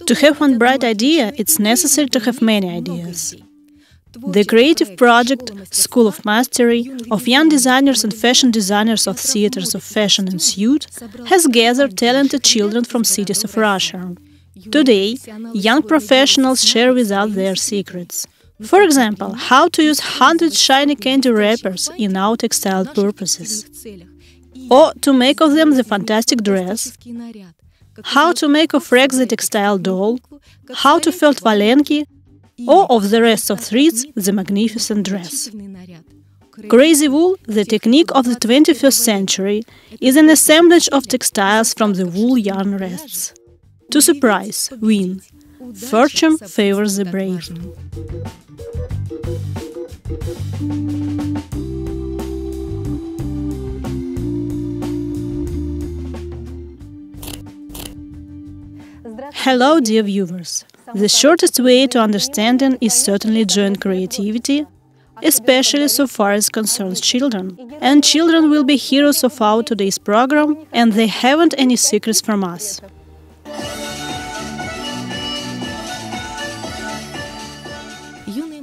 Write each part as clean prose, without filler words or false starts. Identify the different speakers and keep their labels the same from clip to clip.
Speaker 1: To have one bright idea, it's necessary to have many ideas. The creative project School of Mastery of young designers and fashion designers of theaters of fashion and suit has gathered talented children from cities of Russia. Today, young professionals share with us their secrets. For example, how to use 100 shiny candy wrappers in our textile purposes, or to make of them the fantastic dress, how to make of rags the textile doll, how to felt valenki, or of the rest of threads the magnificent dress. Crazy wool, the technique of the 21st century, is an assemblage of textiles from the wool yarn rests. To surprise, win. Fortune favors the brave. Hello, dear viewers. The shortest way to understanding is certainly joint creativity, especially so far as concerns children. And children will be heroes of our today's program, and they haven't any secrets from us.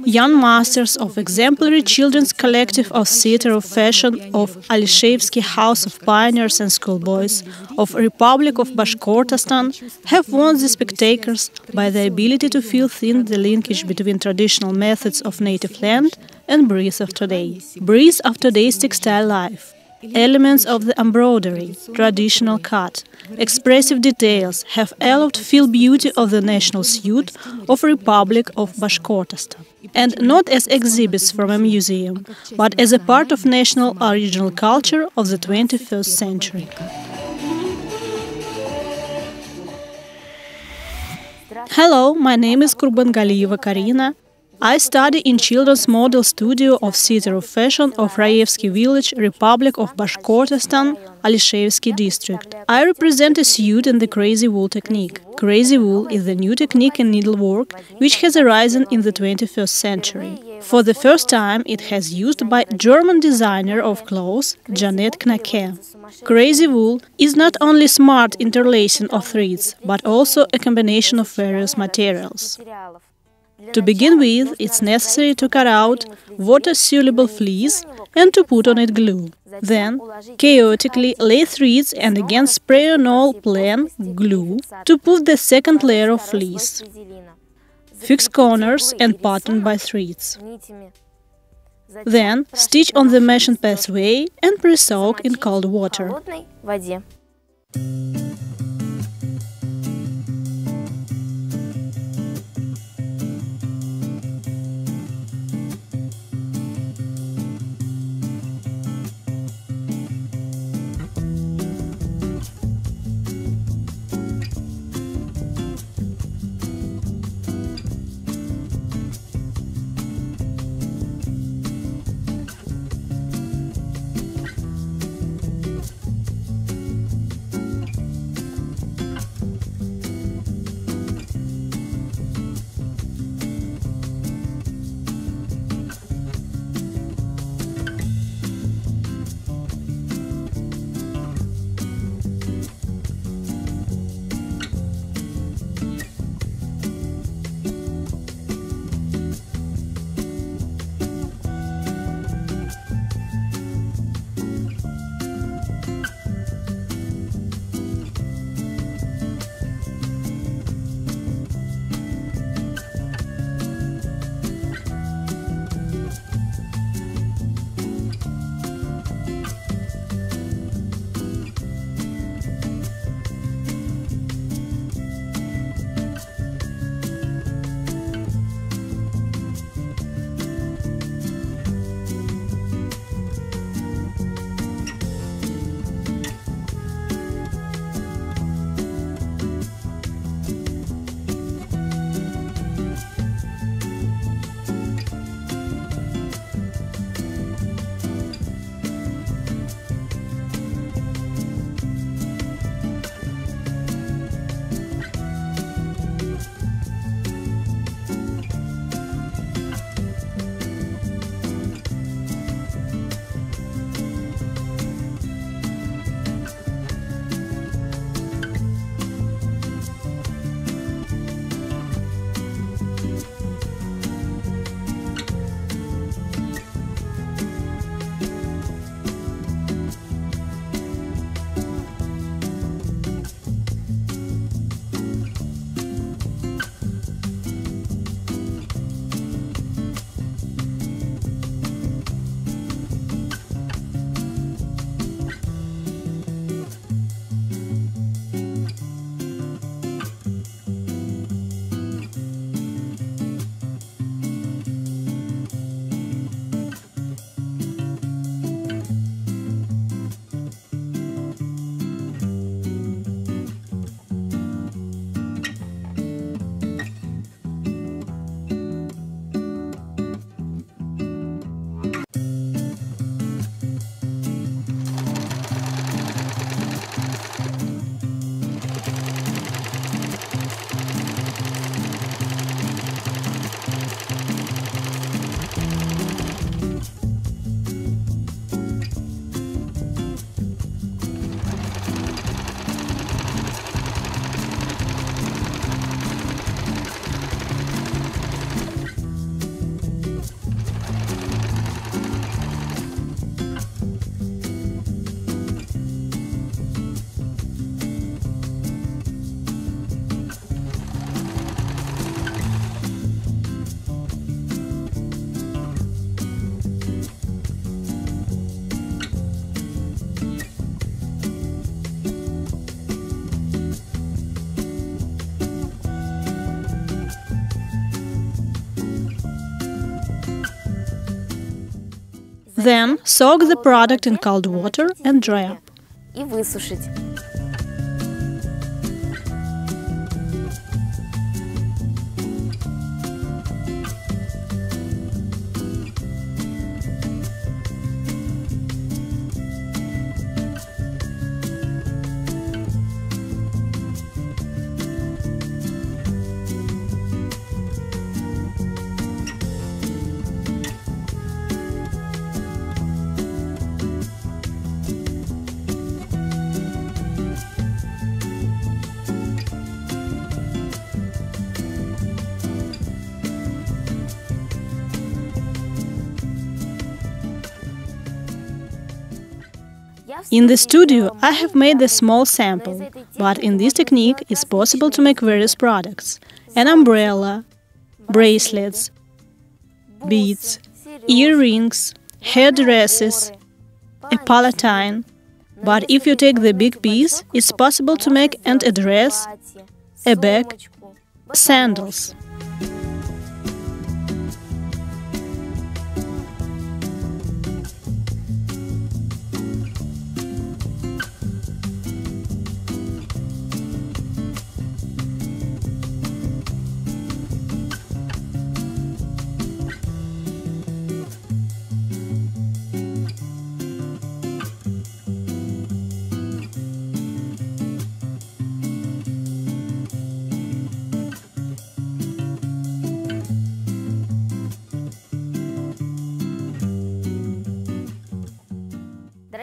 Speaker 1: Young masters of exemplary children's collective of theater of fashion of Alishevsky House of Pioneers and Schoolboys of Republic of Bashkortostan have won the spectators by the ability to feel thin the linkage between traditional methods of native land and breeze of today. Breeze of today's textile life. Elements of the embroidery, traditional cut, expressive details have allowed to feel beauty of the national suit of Republic of Bashkortostan. And not as exhibits from a museum, but as a part of national original culture of the 21st century. Hello, my name is Kurbangaliyeva Karina. I study in Children's Model Studio of Theater of Fashion of Raevsky Village, Republic of Bashkortostan, Alishevsky district. I represent a suit in the crazy wool technique. Crazy wool is the new technique in needlework which has arisen in the 21st century. For the first time, it has used by German designer of clothes, Janet Knake. Crazy wool is not only smart interlacing of threads, but also a combination of various materials. To begin with, it's necessary to cut out water-soluble fleece and to put on it glue. Then, chaotically lay threads and again spray on all plain glue to put the second layer of fleece. Fix corners and pattern by threads. Then, stitch on the mesh pathway and pre-soak in cold water. Then soak the product in cold water and dry up.
Speaker 2: И высушить.
Speaker 1: In the studio, I have made a small sample, but in this technique it's possible to make various products: an umbrella, bracelets, beads, earrings, hairdresses, a palatine. But if you take the big piece, it's possible to make a dress, a bag, sandals.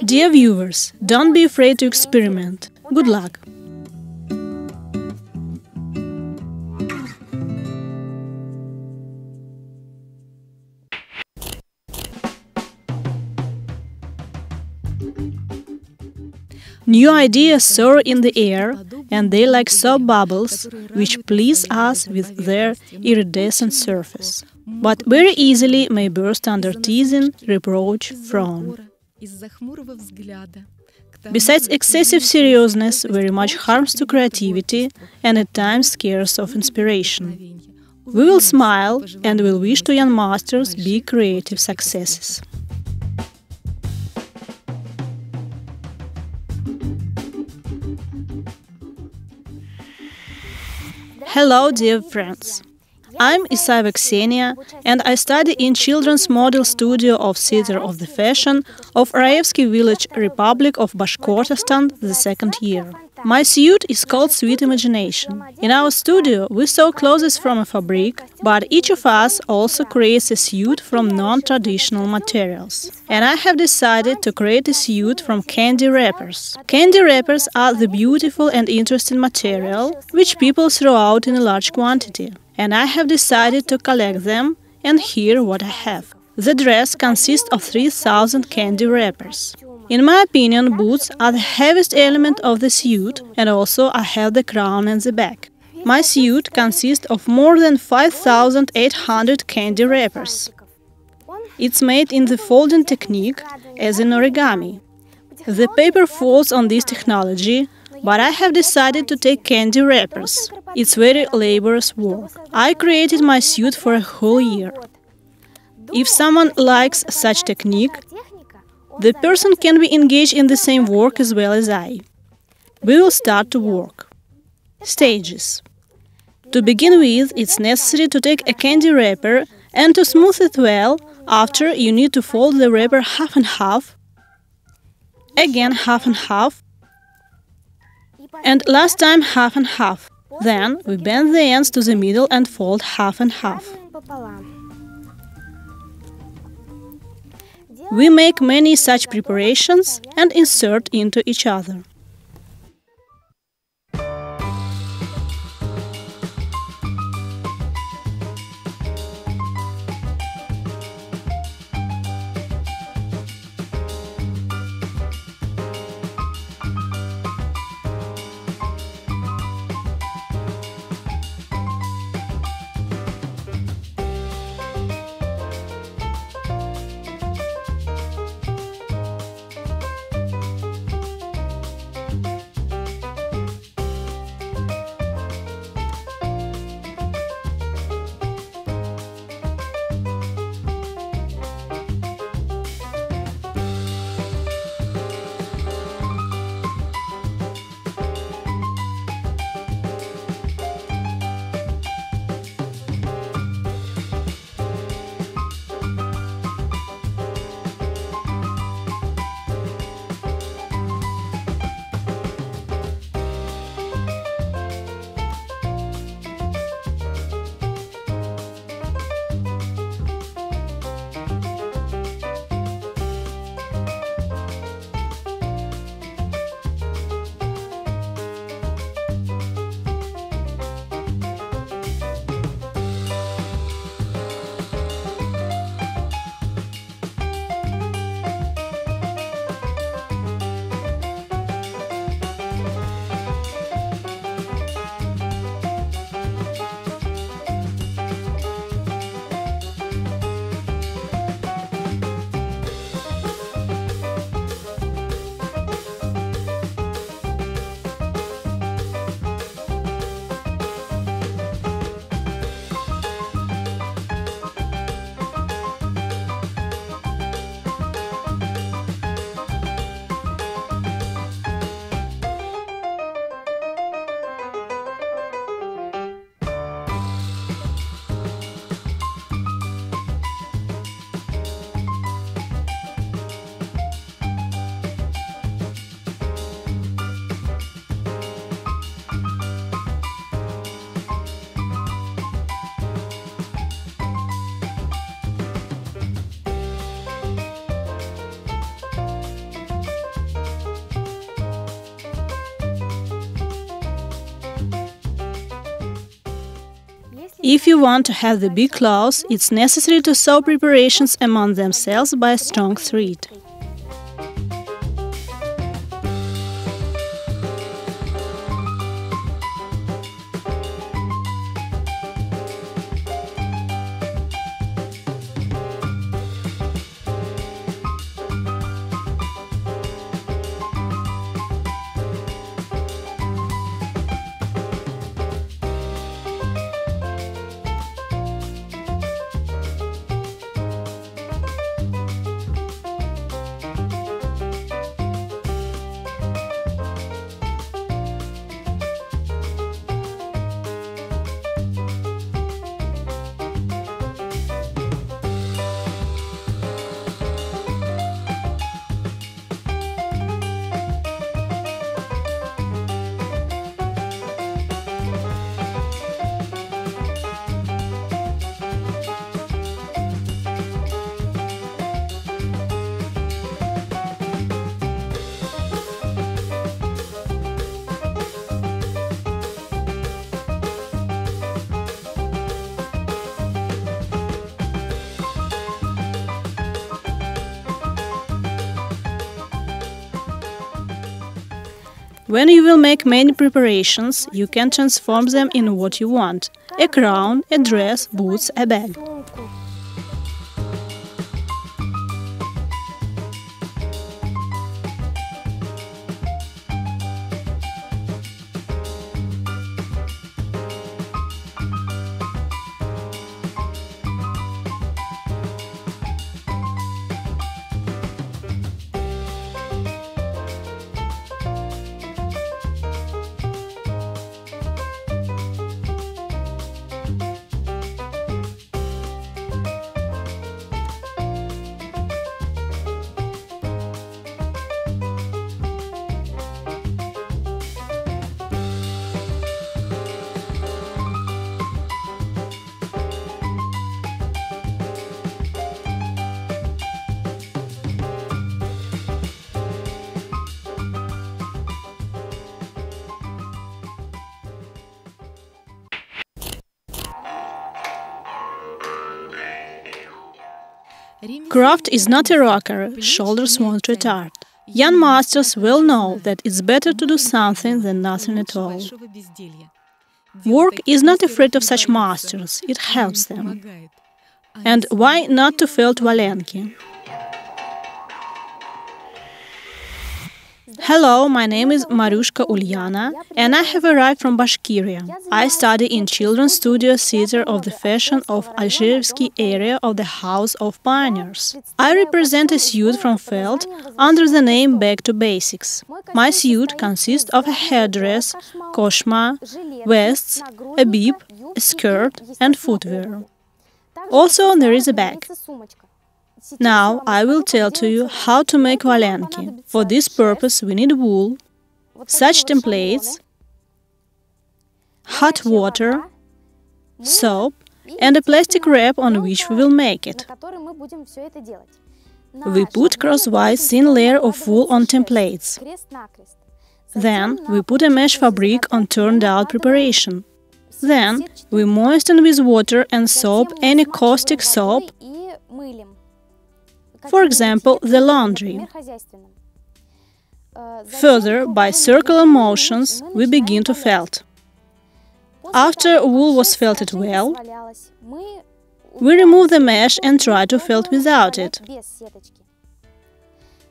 Speaker 1: Dear viewers, don't be afraid to experiment. Good luck! New ideas soar in the air, and they like soap bubbles, which please us with their iridescent surface, but very easily may burst under teasing, reproach, frown. Besides excessive seriousness, very much harms to creativity and at times scares of inspiration. We will smile and will wish to young masters big creative successes. Hello, dear friends! I'm Isayeva Ksenia, and I study in Children's Model Studio of Theater of the Fashion of Raevsky Village, Republic of Bashkortostan, the second year. My suit is called Sweet Imagination. In our studio, we sew clothes from a fabric, but each of us also creates a suit from non-traditional materials. And I have decided to create a suit from candy wrappers. Candy wrappers are the beautiful and interesting material which people throw out in a large quantity. And I have decided to collect them, and here what I have. The dress consists of 3,000 candy wrappers. In my opinion, boots are the heaviest element of the suit, and also I have the crown and the back. My suit consists of more than 5,800 candy wrappers. It's made in the folding technique, as in origami. The paper folds on this technology, but I have decided to take candy wrappers. It's very laborious work. I created my suit for a whole year. If someone likes such technique, the person can be engaged in the same work as well as I. We will start to work. Stages. To begin with, it's necessary to take a candy wrapper and to smooth it well. After, you need to fold the wrapper half and half, again half and half, and last time half and half. Then we bend the ends to the middle and fold half and half. We make many such preparations and insert into each other. If you want to have the big cloth, it's necessary to sew preparations among themselves by a strong thread. When you will make many preparations, you can transform them in what you want: a crown, a dress, boots, a bag. Craft is not a rocker, shoulders won't retard. Young masters well know that it's better to do something than nothing at all. Work is not afraid of such masters, it helps them. And why not to felt valenki? Hello, my name is Marushka Ulyana, and I have arrived from Bashkiria. I study in Children's Studio Theater of the Fashion of Alshevsky area of the House of Pioneers. I represent a suit from felt under the name Back to Basics. My suit consists of a headdress, koshma, vests, a bib, a skirt and footwear. Also, there is a bag. Now I will tell to you how to make valenki. For this purpose we need wool, such templates, hot water, soap and a plastic wrap on which we will make it. We put crosswise thin layer of wool on templates. Then we put a mesh fabric on turned out preparation. Then we moisten with water and soap any caustic soap, for example, the laundry. Further, by circular motions, we begin to felt. After wool was felted well, we remove the mesh and try to felt without it.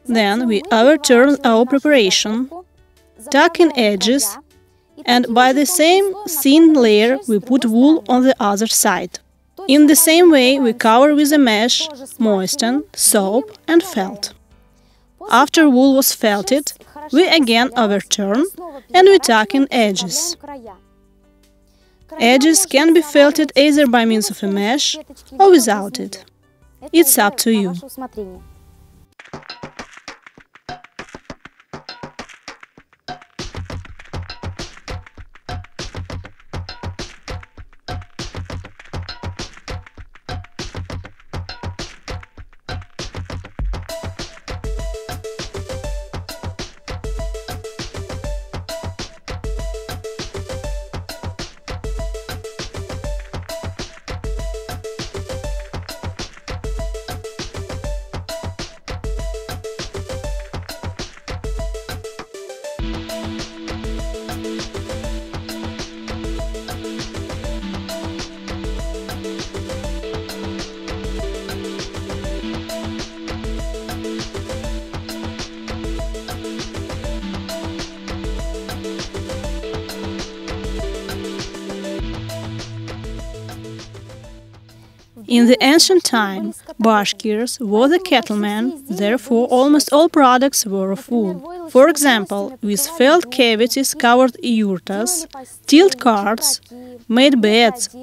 Speaker 1: Then we overturn our preparation, tuck in edges, and by the same thin layer we put wool on the other side. In the same way, we cover with a mesh, moisten, soap and felt. After wool was felted, we again overturn and we tuck in edges. Edges can be felted either by means of a mesh or without it. It's up to you. In the ancient time, Bashkirs were the cattlemen, therefore almost all products were of wool. For example, with felt cavities covered yurtas, tilt carts, made beds,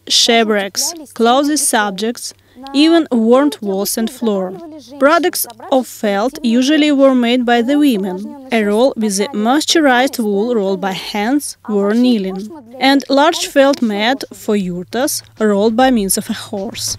Speaker 1: shipwrecks, clothes subjects, even warmed walls and floor. Products of felt usually were made by the women. A roll with the moisturized wool rolled by hands were kneeling, and large felt mat for yurtas rolled by means of a horse.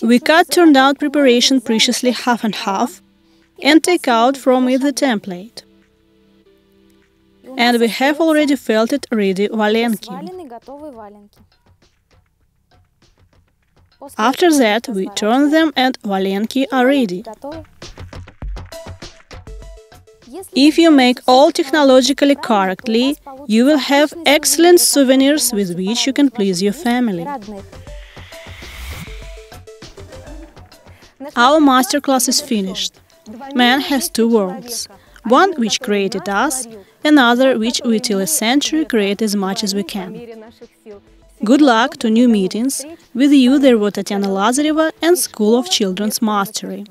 Speaker 1: We cut turned out preparation preciously half and half and take out from it the template. And we have already felted ready valenki. After that, we turn them and valenki are ready. If you make all technologically correctly, you will have excellent souvenirs with which you can please your family. Our masterclass is finished. Man has two worlds. One which created us, another which we till a century create as much as we can. Good luck to new meetings. With you there were Tatiana Lazareva and School of Children's Mastery.